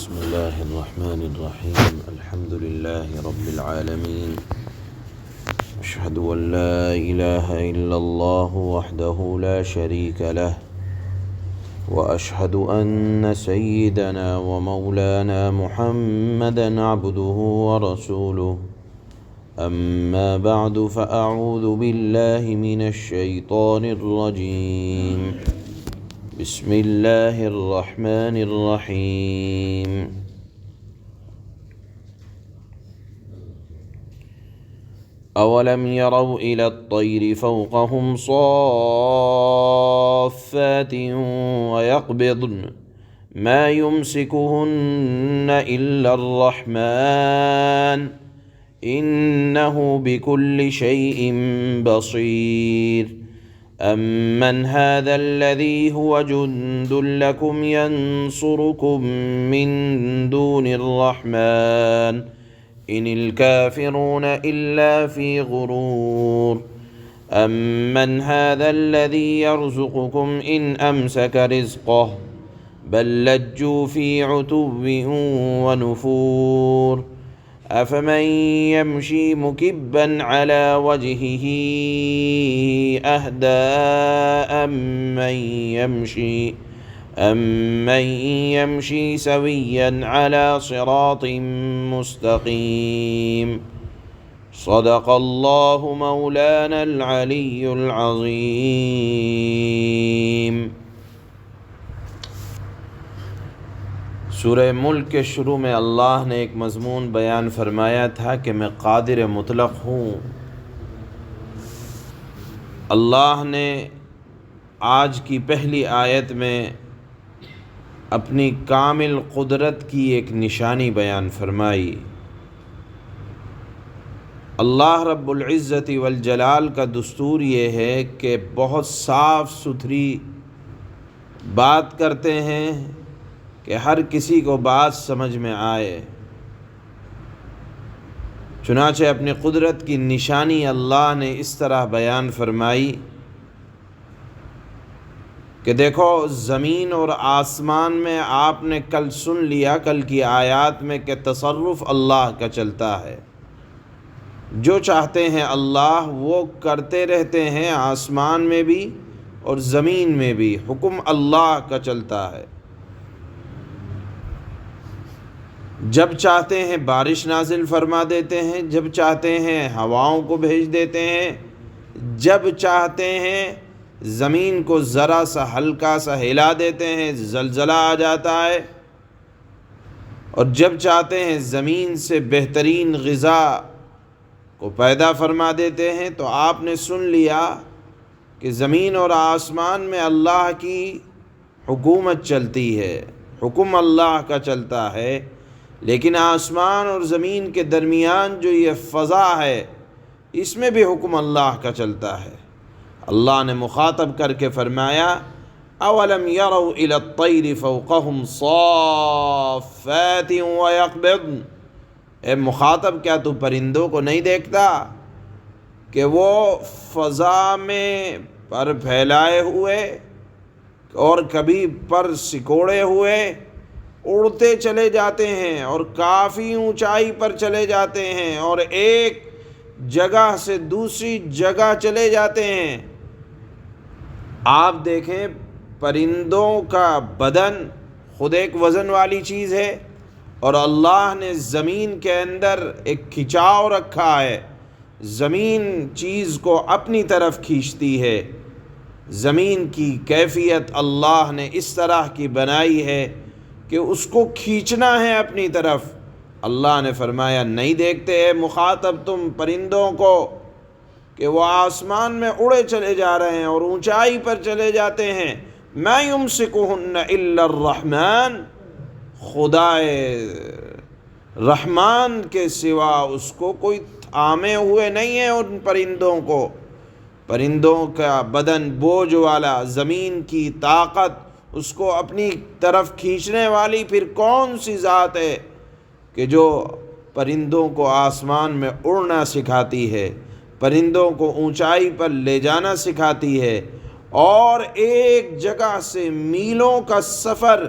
بسم اللہ الرحمن الرحیم الحمد للہ رب العالمین اشہد ان لا الہ الا اللہ وحدہ لا شریک لہ واشہد ان سیدنا ومولانا محمدا عبدہ ورسولہ اما بعد فاعوذ باللہ من الشیطان الرجیم بسم اللہ الرحمن الرحیم اولم يروا الى الطیر فوقهم صافات ويقبضن ما يمسكهن الا الرحمن انه بكل شيء بصير أَمَّنْ هَذَا الَّذِي هُوَ جُنْدٌ لَكُمْ يَنْصُرُكُمْ مِنْ دُونِ الرَّحْمَنِ إِنِ الْكَافِرُونَ إِلَّا فِي غُرُورٍ أَمَّنْ هَذَا الَّذِي يَرْزُقُكُمْ إِنْ أَمْسَكَ رِزْقَهُ بَلْ لَجُّوا فِي عُتُوٍّ وَنُفُورٍ أَفَمَنْ يَمْشِي مُكِبًّا عَلَى وَجْهِهِ أَهْدَىٰ أَمَّنْ يَمْشِي سَوِيًّا عَلَى صِرَاطٍ مُسْتَقِيمٍ صدق اللہ مولانا العلی العظیم۔ سورہ ملک کے شروع میں اللہ نے ایک مضمون بیان فرمایا تھا کہ میں قادر مطلق ہوں۔ اللہ نے آج کی پہلی آیت میں اپنی کامل قدرت کی ایک نشانی بیان فرمائی۔ اللہ رب العزت والجلال کا دستور یہ ہے کہ بہت صاف ستھری بات کرتے ہیں کہ ہر کسی کو بات سمجھ میں آئے۔ چنانچہ اپنی قدرت کی نشانی اللہ نے اس طرح بیان فرمائی کہ دیکھو زمین اور آسمان میں آپ نے کل سن لیا، کل کی آیات میں، کہ تصرف اللہ کا چلتا ہے۔ جو چاہتے ہیں اللہ وہ کرتے رہتے ہیں، آسمان میں بھی اور زمین میں بھی حکم اللہ کا چلتا ہے۔ جب چاہتے ہیں بارش نازل فرما دیتے ہیں، جب چاہتے ہیں ہواؤں کو بھیج دیتے ہیں، جب چاہتے ہیں زمین کو ذرا سا ہلکا سا ہلا دیتے ہیں، زلزلہ آ جاتا ہے، اور جب چاہتے ہیں زمین سے بہترین غذا کو پیدا فرما دیتے ہیں۔ تو آپ نے سن لیا کہ زمین اور آسمان میں اللہ کی حکومت چلتی ہے، حکم اللہ کا چلتا ہے، لیکن آسمان اور زمین کے درمیان جو یہ فضا ہے اس میں بھی حکم اللہ کا چلتا ہے۔ اللہ نے مخاطب کر کے فرمایا اولم يروا الى الطیر فوقهم صافات ويقبضن، اے مخاطب کیا تو پرندوں کو نہیں دیکھتا کہ وہ فضا میں پر پھیلائے ہوئے اور کبھی پر سکوڑے ہوئے اڑتے چلے جاتے ہیں اور کافی اونچائی پر چلے جاتے ہیں اور ایک جگہ سے دوسری جگہ چلے جاتے ہیں۔ آپ دیکھیں پرندوں کا بدن خود ایک وزن والی چیز ہے، اور اللہ نے زمین کے اندر ایک کھچاؤ رکھا ہے، زمین چیز کو اپنی طرف کھینچتی ہے۔ زمین کی کیفیت اللہ نے اس طرح کی بنائی ہے کہ اس کو کھینچنا ہے اپنی طرف۔ اللہ نے فرمایا نہیں دیکھتے اے مخاطب تم پرندوں کو کہ وہ آسمان میں اڑے چلے جا رہے ہیں اور اونچائی پر چلے جاتے ہیں۔ ما یمسکہن الا الرحمن، خدائے رحمان کے سوا اس کو کوئی تھامے ہوئے نہیں ہے ان پرندوں کو۔ پرندوں کا بدن بوجھ والا، زمین کی طاقت، اس کو اپنی طرف کھینچنے والی پھر کون سی ذات ہے کہ جو پرندوں کو آسمان میں اڑنا سکھاتی ہے، پرندوں کو اونچائی پر لے جانا سکھاتی ہے، اور ایک جگہ سے میلوں کا سفر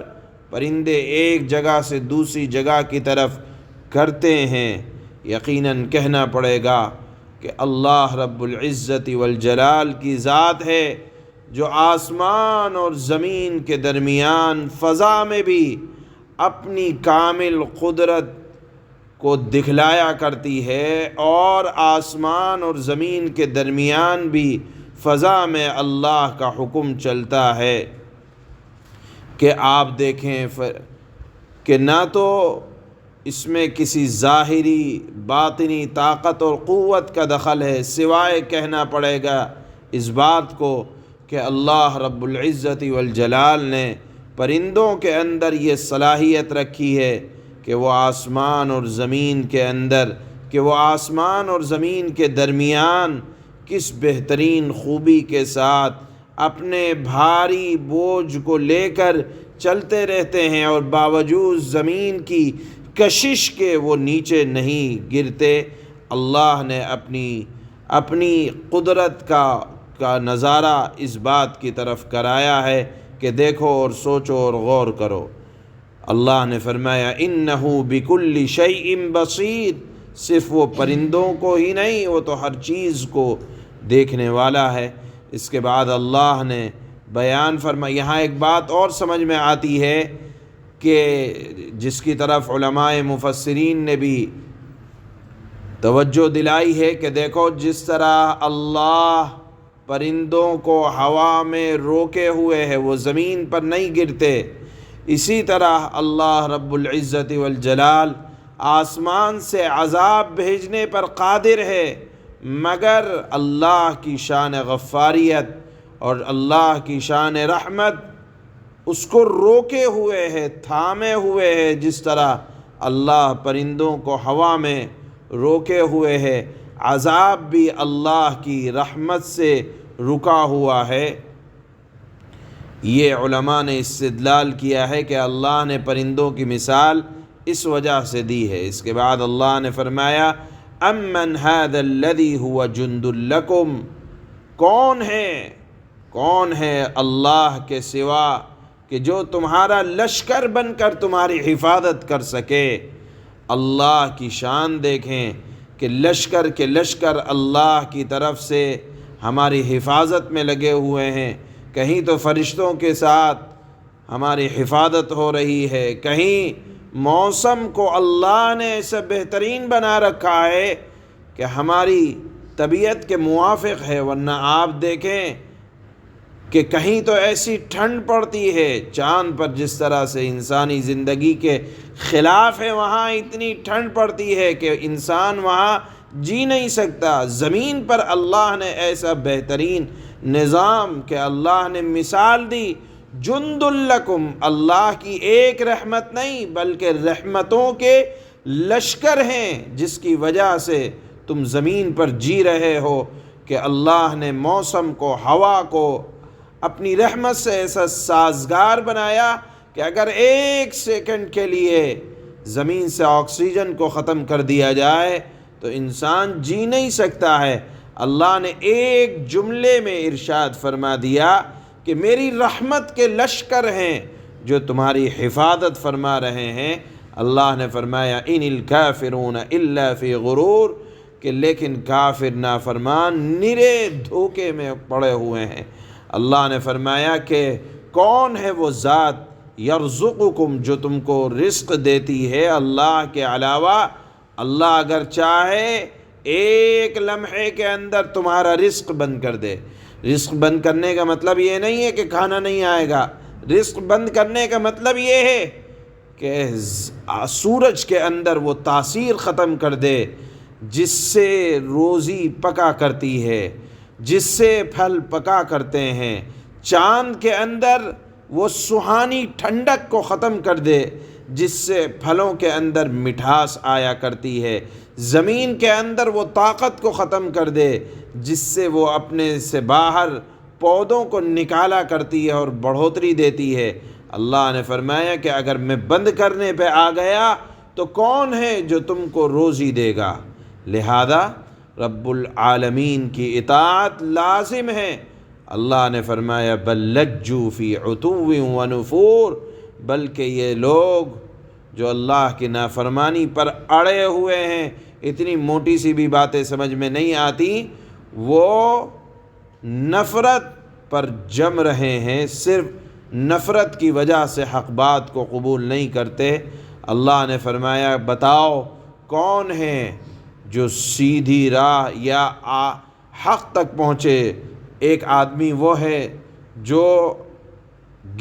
پرندے ایک جگہ سے دوسری جگہ کی طرف کرتے ہیں، یقیناً کہنا پڑے گا کہ اللہ رب العزت والجلال کی ذات ہے جو آسمان اور زمین کے درمیان فضا میں بھی اپنی کامل قدرت کو دکھلایا کرتی ہے، اور آسمان اور زمین کے درمیان بھی فضا میں اللہ کا حکم چلتا ہے کہ آپ دیکھیں کہ نہ تو اس میں کسی ظاہری باطنی طاقت اور قوت کا دخل ہے، سوائے کہنا پڑے گا اس بات کو کہ اللہ رب العزت والجلال نے پرندوں کے اندر یہ صلاحیت رکھی ہے کہ وہ آسمان اور زمین کے درمیان کس بہترین خوبی کے ساتھ اپنے بھاری بوجھ کو لے کر چلتے رہتے ہیں، اور باوجود زمین کی کشش کے وہ نیچے نہیں گرتے۔ اللہ نے اپنی قدرت کا نظارہ اس بات کی طرف کرایا ہے کہ دیکھو اور سوچو اور غور کرو۔ اللہ نے فرمایا انہ بکل شیء بصیر، صرف وہ پرندوں کو ہی نہیں، وہ تو ہر چیز کو دیکھنے والا ہے۔ اس کے بعد اللہ نے بیان فرمایا، یہاں ایک بات اور سمجھ میں آتی ہے کہ جس کی طرف علماء مفسرین نے بھی توجہ دلائی ہے کہ دیکھو جس طرح اللہ پرندوں کو ہوا میں روکے ہوئے ہے، وہ زمین پر نہیں گرتے، اسی طرح اللہ رب العزت والجلال آسمان سے عذاب بھیجنے پر قادر ہے، مگر اللہ کی شان غفاریت اور اللہ کی شان رحمت اس کو روکے ہوئے ہے، تھامے ہوئے ہے۔ جس طرح اللہ پرندوں کو ہوا میں روکے ہوئے ہے، عذاب بھی اللہ کی رحمت سے رکا ہوا ہے۔ یہ علماء نے استدلال کیا ہے کہ اللہ نے پرندوں کی مثال اس وجہ سے دی ہے۔ اس کے بعد اللہ نے فرمایا امن ھذا الذی ھو جند لکم، کون ہے اللہ کے سوا کہ جو تمہارا لشکر بن کر تمہاری حفاظت کر سکے۔ اللہ کی شان دیکھیں کہ لشکر اللہ کی طرف سے ہماری حفاظت میں لگے ہوئے ہیں، کہیں تو فرشتوں کے ساتھ ہماری حفاظت ہو رہی ہے، کہیں موسم کو اللہ نے ایسا بہترین بنا رکھا ہے کہ ہماری طبیعت کے موافق ہے، ورنہ آپ دیکھیں کہ کہیں تو ایسی ٹھنڈ پڑتی ہے، چاند پر جس طرح سے انسانی زندگی کے خلاف ہے، وہاں اتنی ٹھنڈ پڑتی ہے کہ انسان وہاں جی نہیں سکتا۔ زمین پر اللہ نے ایسا بہترین نظام کہ اللہ نے مثال دی جند لکم، اللہ کی ایک رحمت نہیں بلکہ رحمتوں کے لشکر ہیں، جس کی وجہ سے تم زمین پر جی رہے ہو کہ اللہ نے موسم کو، ہوا کو اپنی رحمت سے ایسا سازگار بنایا کہ اگر ایک سیکنڈ کے لیے زمین سے آکسیجن کو ختم کر دیا جائے تو انسان جی نہیں سکتا ہے۔ اللہ نے ایک جملے میں ارشاد فرما دیا کہ میری رحمت کے لشکر ہیں جو تمہاری حفاظت فرما رہے ہیں۔ اللہ نے فرمایا ان الکافرون الا فی غرور، کہ لیکن کافر نافرمان نرے دھوکے میں پڑے ہوئے ہیں۔ اللہ نے فرمایا کہ کون ہے وہ ذات یرزقکم، جو تم کو رزق دیتی ہے اللہ کے علاوہ۔ اللہ اگر چاہے ایک لمحے کے اندر تمہارا رزق بند کر دے۔ رزق بند کرنے کا مطلب یہ نہیں ہے کہ کھانا نہیں آئے گا، رزق بند کرنے کا مطلب یہ ہے کہ سورج کے اندر وہ تاثیر ختم کر دے جس سے روزی پکا کرتی ہے، جس سے پھل پکا کرتے ہیں۔ چاند کے اندر وہ سہانی ٹھنڈک کو ختم کر دے جس سے پھلوں کے اندر مٹھاس آیا کرتی ہے۔ زمین کے اندر وہ طاقت کو ختم کر دے جس سے وہ اپنے سے باہر پودوں کو نکالا کرتی ہے اور بڑھوتری دیتی ہے۔ اللہ نے فرمایا کہ اگر میں بند کرنے پہ آ گیا تو کون ہے جو تم کو روزی دے گا؟ لہذا رب العالمین کی اطاعت لازم ہے۔ اللہ نے فرمایا بل لجوا فی عتو و نفور، بلکہ یہ لوگ جو اللہ کی نافرمانی پر اڑے ہوئے ہیں، اتنی موٹی سی بھی باتیں سمجھ میں نہیں آتی، وہ نفرت پر جم رہے ہیں، صرف نفرت کی وجہ سے حق بات کو قبول نہیں کرتے۔ اللہ نے فرمایا بتاؤ کون ہے جو سیدھی راہ یا حق تک پہنچے؟ ایک آدمی وہ ہے جو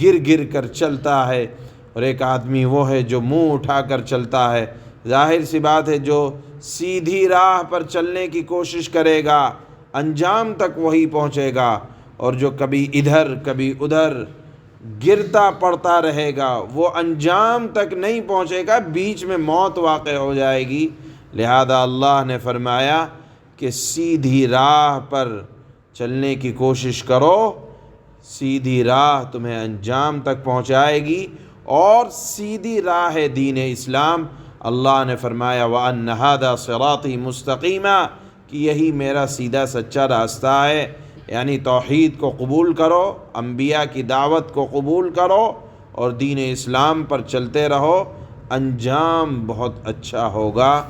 گر گر کر چلتا ہے، اور ایک آدمی وہ ہے جو منہ اٹھا کر چلتا ہے۔ ظاہر سی بات ہے جو سیدھی راہ پر چلنے کی کوشش کرے گا انجام تک وہی پہنچے گا، اور جو کبھی ادھر کبھی ادھر گرتا پڑتا رہے گا وہ انجام تک نہیں پہنچے گا، بیچ میں موت واقع ہو جائے گی۔ لہذا اللہ نے فرمایا کہ سیدھی راہ پر چلنے کی کوشش کرو، سیدھی راہ تمہیں انجام تک پہنچائے گی، اور سیدھی راہ ہے دین اسلام۔ اللہ نے فرمایا وَأَنَّ هَذَا صِرَاطِي مُسْتَقِيمًا، کہ یہی میرا سیدھا سچا راستہ ہے، یعنی توحید کو قبول کرو، انبیاء کی دعوت کو قبول کرو، اور دین اسلام پر چلتے رہو، انجام بہت اچھا ہوگا۔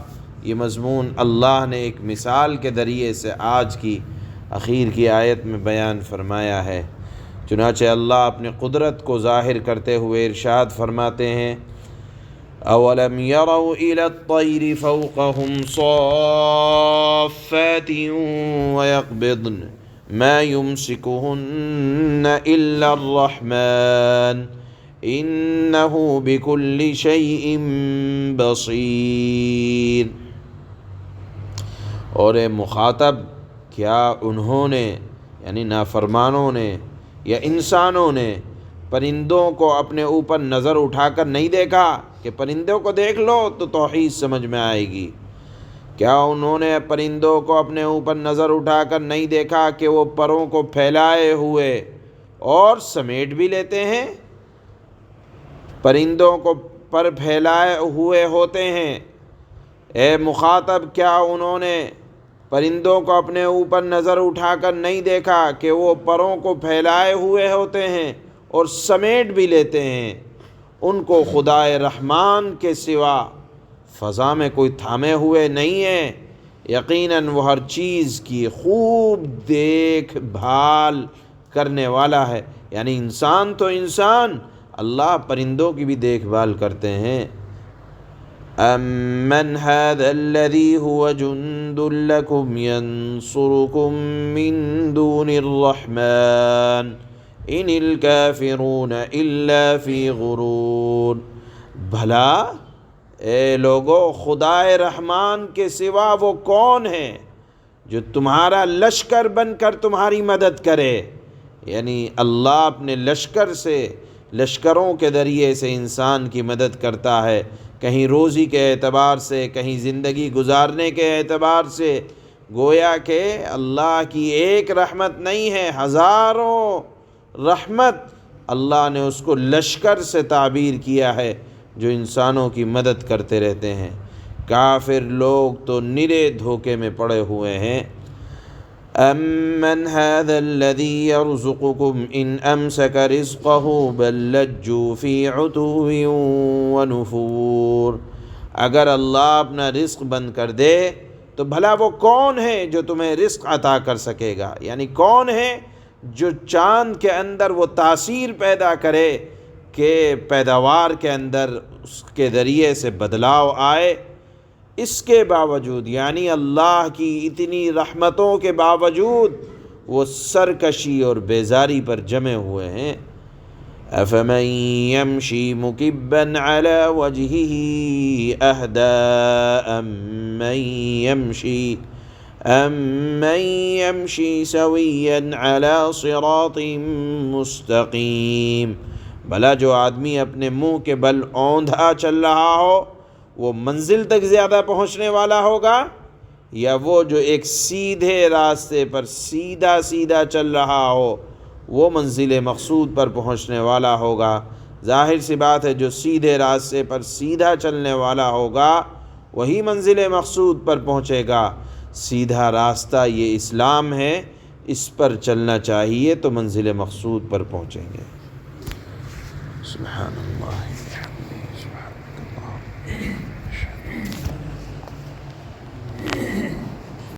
یہ مضمون اللہ نے ایک مثال کے ذریعے سے آج کی اخیر کی آیت میں بیان فرمایا ہے۔ چنانچہ اللہ اپنی قدرت کو ظاہر کرتے ہوئے ارشاد فرماتے ہیں اَوَلَمْ يَرَوْا إِلَى الطَّيْرِ فَوْقَهُمْ صَافَّاتٍ وَيَقْبِضْنَ مَا يُمْسِكُهُنَّ إِلَّا الرَّحْمَنُ إِنَّهُ بِكُلِّ شَيْءٍ بَصِيرٌ۔ اور اے مخاطب، کیا انہوں نے یعنی نافرمانوں نے یا انسانوں نے پرندوں کو اپنے اوپر نظر اٹھا کر نہیں دیکھا کہ پرندوں کو دیکھ لو تو توحید سمجھ میں آئے گی؟ کیا انہوں نے پرندوں کو اپنے اوپر نظر اٹھا کر نہیں دیکھا کہ وہ پروں کو پھیلائے ہوئے اور سمیٹ بھی لیتے ہیں؟ پرندوں کو پر پھیلائے ہوئے ہوتے ہیں۔ اے مخاطب، کیا انہوں نے پرندوں کو اپنے اوپر نظر اٹھا کر نہیں دیکھا کہ وہ پروں کو پھیلائے ہوئے ہوتے ہیں اور سمیٹ بھی لیتے ہیں؟ ان کو خدائے رحمان کے سوا فضا میں کوئی تھامے ہوئے نہیں ہے، یقیناً وہ ہر چیز کی خوب دیکھ بھال کرنے والا ہے۔ یعنی انسان تو انسان، اللہ پرندوں کی بھی دیکھ بھال کرتے ہیں۔ أَمَّنْ هَذَا الَّذِي هُوَ جُنْدٌ لَكُمْ يَنْصُرُكُمْ مِنْ دُونِ الرَّحْمَنِ إِنِ الْكَافِرُونَ إِلَّا فِي غُرُورٍ۔ بھلا اے لوگو، خدائے رحمان کے سوا وہ کون ہے جو تمہارا لشکر بن کر تمہاری مدد کرے؟ یعنی اللہ اپنے لشکر سے، لشکروں کے ذریعے سے انسان کی مدد کرتا ہے، کہیں روزی کے اعتبار سے، کہیں زندگی گزارنے کے اعتبار سے۔ گویا کہ اللہ کی ایک رحمت نہیں ہے، ہزاروں رحمت۔ اللہ نے اس کو لشکر سے تعبیر کیا ہے جو انسانوں کی مدد کرتے رہتے ہیں۔ کافر لوگ تو نرے دھوکے میں پڑے ہوئے ہیں۔ أَمَّنْ هَذَا الَّذِي يَرْزُقُكُمْ إِنْ أَمْسَكَ رِزْقَهُ بَل لَجُّوا فِي عُتُوٍّ وَنُفُورٍ۔ اگر اللہ اپنا رزق بند کر دے تو بھلا وہ کون ہے جو تمہیں رزق عطا کر سکے گا؟ یعنی کون ہے جو چاند کے اندر وہ تاثیر پیدا کرے کہ پیداوار کے اندر اس کے ذریعے سے بدلاؤ آئے؟ اس کے باوجود، یعنی اللہ کی اتنی رحمتوں کے باوجود، وہ سرکشی اور بیزاری پر جمے ہوئے ہیں۔ أَفَمَن يَمْشِي مُكِبًّا عَلَى وَجْهِهِ أَهْدَىٰ أَمَّن يَمْشِي سَوِيًّا عَلَى صِرَاطٍ مُسْتَقِيمٍ۔ بھلا جو آدمی اپنے منہ کے بل اوندھا چل رہا ہو وہ منزل تک زیادہ پہنچنے والا ہوگا، یا وہ جو ایک سیدھے راستے پر سیدھا سیدھا چل رہا ہو وہ منزل مقصود پر پہنچنے والا ہوگا؟ ظاہر سی بات ہے جو سیدھے راستے پر سیدھا چلنے والا ہوگا وہی منزل مقصود پر پہنچے گا۔ سیدھا راستہ یہ اسلام ہے، اس پر چلنا چاہیے تو منزل مقصود پر پہنچیں گے۔ سبحان اللہ.